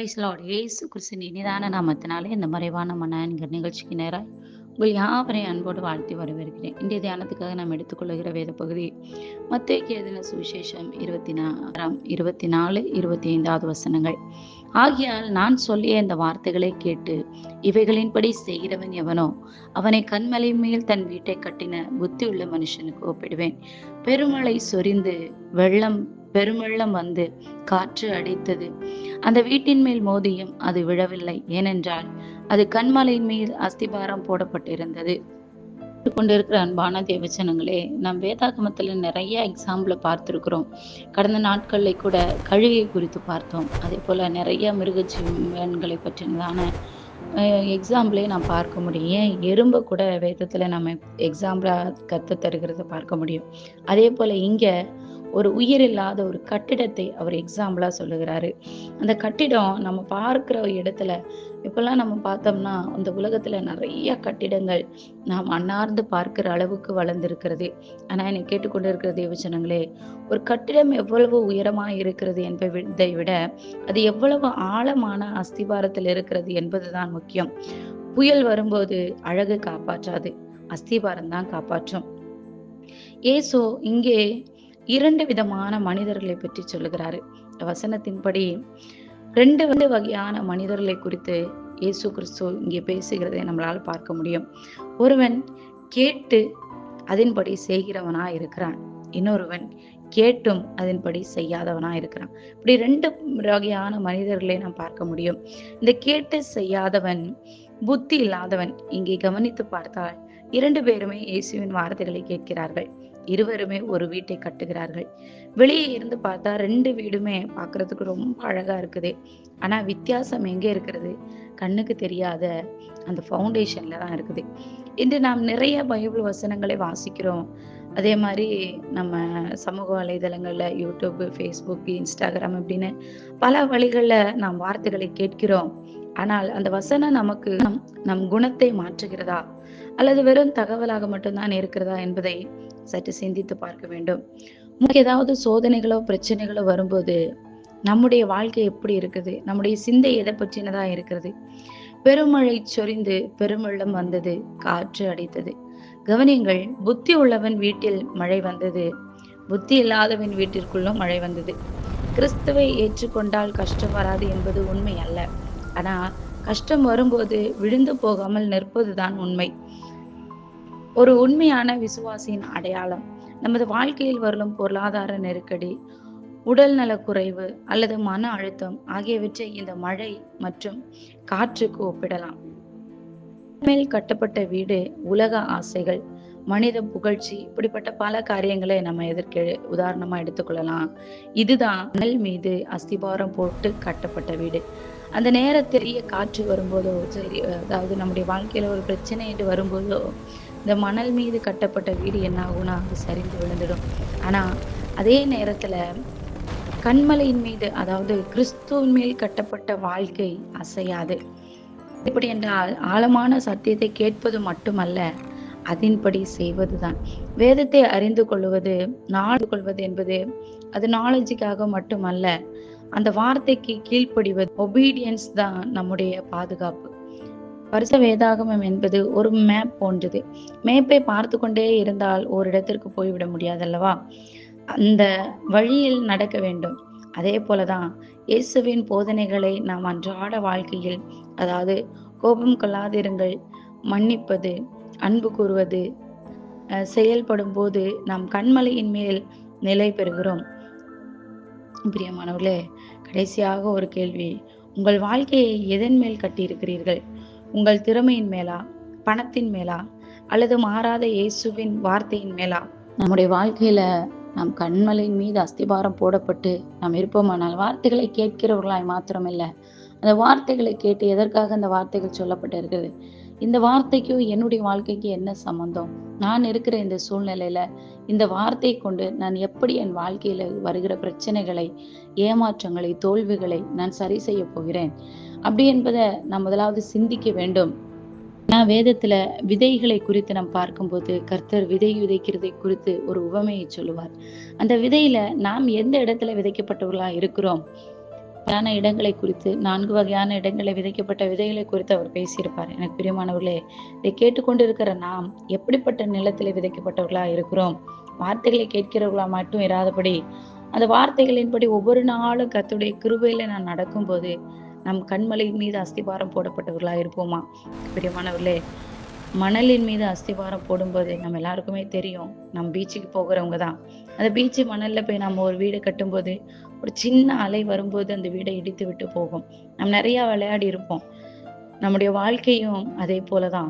Price Lord. இயேசு கிறிஸ்துவின் இனிதான நாமத்தினாலே இந்த மறைவான மன என்கிற நிகழ்ச்சிக்கு நேராக உங்கள் யாவரையும் அன்போடு வாழ்த்தி வரவேற்கிறேன். இன்றைய தியானத்துக்காக நாம் எடுத்துக்கொள்ளுகிற வேத பகுதி மத்தேயுக்கு எழுதின சுவிசேஷம் 24-25 வசனங்கள். ஆகையால் நான் சொல்லிய இந்த வார்த்தைகளை கேட்டு இவைகளின்படி செய்கிறவன் எவனோ அவனை கன்மலை மேல் தன் வீட்டை கட்டின புத்தியுள்ள மனுஷனுக்கு ஒப்பிடுவேன். பெருமழை சொரிந்து பெருமெள்ளம் வந்து காற்று அடித்தது, அந்த வீட்டின் மேல் மோதியும் அது விழவில்லை, ஏனென்றால் அது கன்மலையின் மேல் அஸ்திபாரம் போடப்பட்டிருந்தது. கொண்டிருக்கிற அன்பான தேவச்சனங்களே, நம் வேதாகமத்துல நிறைய எக்ஸாம்பிள பார்த்திருக்கிறோம். கடந்த நாட்கள்ல கூட கழுகை குறித்து பார்த்தோம். அதே போல நிறைய மிருக ஜீவன்களை பற்றினதான எக்ஸாம்பிளே நாம் பார்க்க முடியும். ஏன் எறும்பை கூட வேதத்துல நம்ம எக்ஸாம்பிளா கத்து தருகிறத பார்க்க முடியும். அதே போல இங்க ஒரு உயிர் இல்லாத ஒரு கட்டிடத்தை அவர் எக்ஸாம்பிளா சொல்லுகிறாரு. அந்த கட்டிடம் நம்ம பார்க்கிற இடத்துல இப்பெல்லாம் நம்ம பார்த்தோம்னா இந்த உலகத்துல நிறைய கட்டிடங்கள் நாம் அன்னார்ந்து பார்க்கிற அளவுக்கு வளர்ந்திருக்கிறது. ஆனா என்னை கேட்டுக்கொண்டு இருக்கிற தேவச்சனங்களே, ஒரு கட்டிடம் எவ்வளவு உயரமா இருக்கிறது என்பதை விட அது எவ்வளவு ஆழமான அஸ்திபாரத்தில் இருக்கிறது என்பதுதான் முக்கியம். புயல் வரும்போது அழகு காப்பாற்றாது, அஸ்திபாரம் தான் காப்பாற்றும். இயேசு இங்கே 2 விதமான மனிதர்களை பற்றி சொல்லுகிறாரு. வசனத்தின்படி 2 வகையான மனிதர்களை குறித்து இயேசு கிறிஸ்து இங்கே பேசுகிறதை நம்மளால் பார்க்க முடியும். ஒருவன் கேட்டு அதன்படி செய்கிறவனா இருக்கிறான், இன்னொருவன் கேட்டும் அதன்படி செய்யாதவனா இருக்கிறான். இப்படி 2 வகையான மனிதர்களை நாம் பார்க்க முடியும். இந்த கேட்டு செய்யாதவன் புத்தி இல்லாதவன். இங்கே கவனித்து பார்த்தால் 2 பேருமே இயேசுவின் வார்த்தைகளை கேட்கிறார்கள். இருவருமே ஒரு வீட்டை கட்டுகிறார்கள். வெளியே இருந்து பார்த்தா 2 வீடுமே பார்க்கறதுக்கு ரொம்ப அழகா இருக்குது. ஆனா வித்தியாசம் எங்க இருக்கிறது? கண்ணுக்கு தெரியாத அந்த ஃபவுண்டேஷன்ல தான் இருக்குது. இன்று நாம் நிறைய பைபிள் வசனங்களை வாசிக்கிறோம். அதே மாதிரி நம்ம சமூக வலைதளங்கள்ல யூடியூப், ஃபேஸ்புக், இன்ஸ்டாகிராம் இப்படின்னு பல வழிகள்ல நாம் வார்த்தைகளை கேட்கிறோம். ஆனால் அந்த வசனம் நமக்கு நம் குணத்தை மாற்றுகிறதா அல்லது வெறும் தகவலாக மட்டும்தான் இருக்கிறதா என்பதை சற்று சிந்தித்து பார்க்க வேண்டும். ஏதாவது சோதனைகளோ பிரச்சனைகளோ வரும்போது நம்முடைய வாழ்க்கை எப்படி இருக்குது? நம்முடைய சிந்தை எதை பற்றினதா இருக்கிறது? பெருமழை சொரிந்து பெருமெள்ளம் வந்தது, காற்று அடித்தது. கவனியங்கள், புத்தி உள்ளவன் வீட்டில் மழை வந்தது, புத்தி இல்லாதவன் வீட்டிற்குள்ளும் மழை வந்தது. கிறிஸ்துவை ஏற்றுக்கொண்டால் கஷ்டம் வராது என்பது உண்மை அல்ல. ஆனா கஷ்டம் வரும்போது விழுந்து போகாமல் நிற்பதுதான் உண்மை. ஒரு உண்மையான விசுவாசியின் அடையாளம். நமது வாழ்க்கையில் வரும் பொருளாதார நெருக்கடி, உடல் நலக்குறைவு அல்லது மன அழுத்தம் ஆகியவற்றை இந்த மழை மற்றும் காற்றுக்கு ஒப்பிடலாம். மேல் கட்டப்பட்ட வீடு, உலக ஆசைகள், மனித புகழ்ச்சி, இப்படிப்பட்ட பல காரியங்களை நம்ம உதாரணமா எடுத்துக்கொள்ளலாம். இதுதான் மணல் மீது அஸ்திபாரம் போட்டு கட்டப்பட்ட வீடு. அந்த நேரத்திலேயே காற்று வரும்போதோ சரி, அதாவது நம்முடைய வாழ்க்கையில ஒரு பிரச்சனை வரும்போதோ இந்த மணல் மீது கட்டப்பட்ட வீடு என்ன ஆகும்னா அது சரிந்து விழுந்துடும். ஆனா அதே நேரத்துல கன்மலையின் மீது, அதாவது கிறிஸ்துவின் மேல் கட்டப்பட்ட வாழ்க்கை அசையாது. எப்படி என்றால் ஆழமான சத்தியத்தை கேட்பது மட்டுமல்ல, அதன்படி செய்வதுதான். வேதத்தை அறிந்து கொள்வது என்பது அது நாலேஜுக்காக மட்டுமல்ல, அந்த வார்த்தைக்கு கீழ்ப்படிவது, ஒபீடியன்ஸ் தான் நம்முடைய பாதுகாப்பு. பரிசு வேதாகமம் என்பது ஒரு மேப் போன்றது. மேப்பை பார்த்து கொண்டே இருந்தால் ஒரு இடத்திற்கு போய்விட முடியாதல்லவா? அந்த வழியில் நடக்க வேண்டும். அதே போலதான் இயேசுவின் போதனைகளை நாம் அன்றாட வாழ்க்கையில், அதாவது கோபம் கொள்ளாதிருங்கள், மன்னிப்பது, அன்பு கூறுவது செயல்படும் போது நாம் கன்மலையின் மேல் நிலை பெறுகிறோம். பிரியமானவர்களே, கடைசியாக ஒரு கேள்வி. உங்கள் வாழ்க்கையை எதன் மேல் கட்டியிருக்கிறீர்கள்? உங்கள் திறமையின் மேலா, பணத்தின் மேலா, அல்லது மாறாத இயேசுவின் வார்த்தையின் மேலா? நம்முடைய வாழ்க்கையில நாம் கன்மலையின் மீது அஸ்திபாரம் போடப்பட்டு நாம் இருப்போமானால் வார்த்தைகளை கேட்கிறவர்களாய் மாத்திரமில்லை, அந்த வார்த்தைகளை கேட்டு எதற்காக அந்த வார்த்தைகள் சொல்லப்பட்டிருக்கிறது, இந்த வார்த்தைக்கும் என்னுடைய வாழ்க்கைக்கு என்ன சம்பந்தம், நான் இருக்கிற இந்த சூழ்நிலையில இந்த வார்த்தையை கொண்டு நான் எப்படி என் வாழ்க்கையில வருகிற பிரச்சனைகளை, ஏமாற்றங்களை, தோல்விகளை நான் சரி செய்ய போகிறேன் அப்படி என்பதை நாம் முதலாவது சிந்திக்க வேண்டும். வேதத்துல விதைகளை குறித்து நாம் பார்க்கும்போது கர்த்தர் விதை விதைக்கிறதை குறித்து ஒரு உவமையை சொல்லுவார். அந்த விதையில நாம் எந்த இடத்துல விதைக்கப்பட்டவர்களா இருக்கிறோம், வகையான இடங்களை குறித்து 4 வகையான இடங்களை விதைக்கப்பட்ட விதைகளை குறித்து அவர் பேசியிருப்பார். எனக்கு பிரியமானவர்களே, இதை கேட்டுக்கொண்டிருக்கிற நாம் எப்படிப்பட்ட நிலத்தில் விதைக்கப்பட்டவர்களா இருக்கிறோம்? வார்த்தைகளை கேட்கிறவர்களா மட்டும் இராதபடி, அந்த வார்த்தைகளின்படி ஒவ்வொரு நாளும் கர்த்தருடைய கிருபையில நான் நடக்கும்போது நம் கண்மலையின் மீது அஸ்திபாரம் போடப்பட்டவர்களா இருப்போமா? பிரியமானவர்களே, மணலின் மீது அஸ்திவாரம் போடும்போது நம்ம எல்லாருக்குமே தெரியும், நம்ம பீச்சுக்கு போகிறவங்க தான். அந்த பீச்சு மணல்ல போய் நம்ம ஒரு வீடு கட்டும்போது ஒரு சின்ன அலை வரும்போது அந்த வீடை இடித்து விட்டு போகும். நம்ம நிறைய விளையாடி இருப்போம். நம்முடைய வாழ்க்கையும் அதே போலதான்.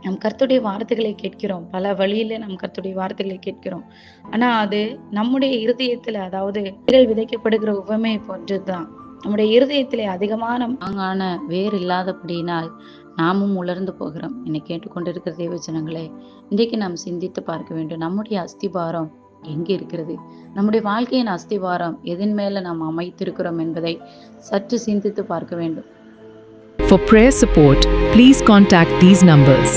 நம் கர்த்தருடைய வார்த்தைகளை கேட்கிறோம். பல வழியில நம் கர்த்தருடைய வார்த்தைகளை கேட்கிறோம். ஆனா அது நம்முடைய இருதயத்துல, அதாவது விதைகள் விதைக்கப்படுகிற உவமை போன்றதுதான். நம்முடைய இருதயத்திலே அதிகமான மாங்கான வேர் இல்லாதபடியினால் நாமும் உலர்ந்து போகிறோம். என்னை கேட்டுக்கொண்டிருக்கிற தேவஜனங்களே, இன்றைக்கு நாம் சிந்தித்து பார்க்க வேண்டும். நம்முடைய அஸ்திபாரம் எங்கே இருக்கிறது? நம்முடைய வாழ்க்கையின் அஸ்திவாரம் எதன் மேல நாம் அமைத்திருக்கிறோம் என்பதை சற்று சிந்தித்து பார்க்க வேண்டும். For prayer support, please contact these numbers.